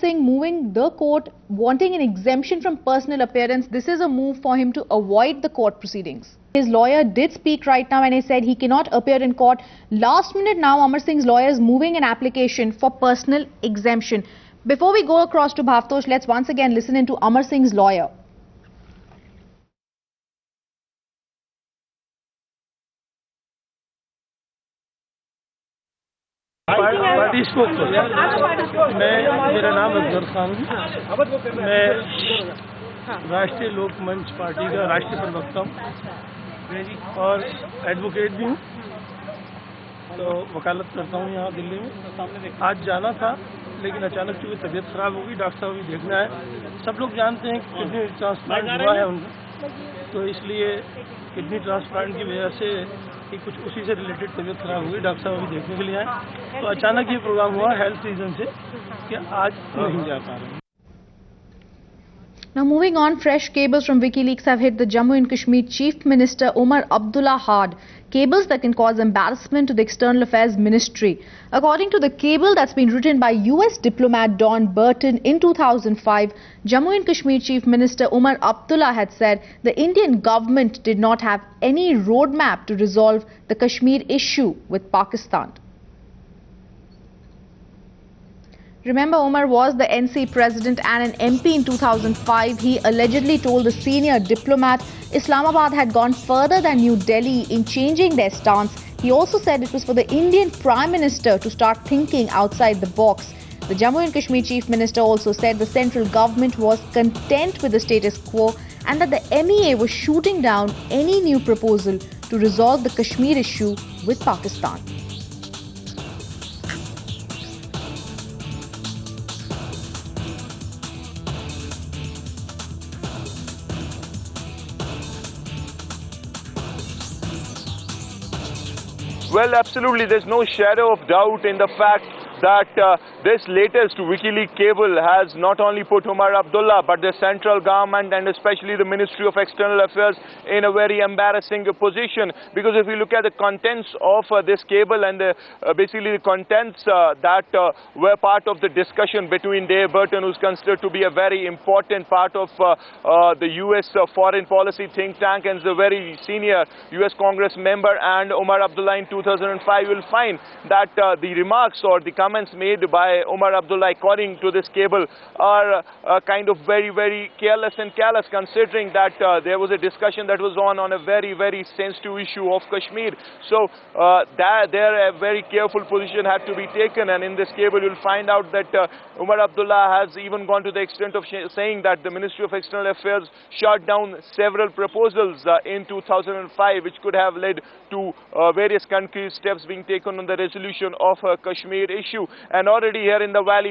Singh moving the court, wanting an exemption from personal appearance. This is a move for him to avoid the court proceedings. His lawyer did speak right now and he said he cannot appear in court. Last minute now, Amar Singh's lawyer is moving an application for personal exemption. Before we go across to Bhavtosh, let's once again listen into Amar Singh's lawyer. Party spoke मेरा नाम अफजल खान, मैं राष्ट्रीय लोक मंच party का राष्ट्रीय प्रवक्ता हूँ और एडवोकेट भी हूँ, तो वकालत करता हूँ यहाँ दिल्ली में। आज जाना था लेकिन अचानक चूँकि तबीयत खराब होगी, डॉक्टर साहब भी देखना है। सब लोग जानते हैं कि किडनी ट्रांसप्लांट हुआ है उनका, तो इसलिए किडनी ट्रांसप्लांट की वजह से कि कुछ उसी से रिलेटेड तबीयत खराब हुई, डॉक्टर साहब अभी देखने के लिए आए, तो अचानक ये प्रोग्राम हुआ हेल्थ रीजन से कि आज नहीं जा पा रहे। Now moving on, fresh cables from WikiLeaks have hit the Jammu and Kashmir Chief Minister Omar Abdullah hard. Cables that can cause embarrassment to the External Affairs Ministry. According to the cable that's been written by US diplomat Don Burton in 2005, Jammu and Kashmir Chief Minister Omar Abdullah had said the Indian government did not have any roadmap to resolve the Kashmir issue with Pakistan. Remember, Omar was the NC president and an MP in 2005. He allegedly told the senior diplomat Islamabad had gone further than New Delhi in changing their stance. He also said it was for the Indian Prime Minister to start thinking outside the box. The Jammu and Kashmir Chief Minister also said the central government was content with the status quo and that the MEA was shooting down any new proposal to resolve the Kashmir issue with Pakistan. Well, absolutely. There's no shadow of doubt in the fact that this latest WikiLeaks cable has not only put Omar Abdullah but the central government and especially the Ministry of External Affairs in a very embarrassing position, because if you look at the contents of this cable and basically the contents that were part of the discussion between Dave Burton, who's considered to be a very important part of the US foreign policy think tank and is a very senior US Congress member, and Omar Abdullah in 2005, you'll find that the remarks or the comments made by Omar Abdullah according to this cable are kind of very careless and callous, considering that there was a discussion that was on a very sensitive issue of Kashmir. So there a very careful position had to be taken, and in this cable you'll find out that Omar Abdullah has even gone to the extent of saying that the Ministry of External Affairs shut down several proposals in 2005 which could have led to various concrete steps being taken on the resolution of Kashmir issue. And already here in the valley we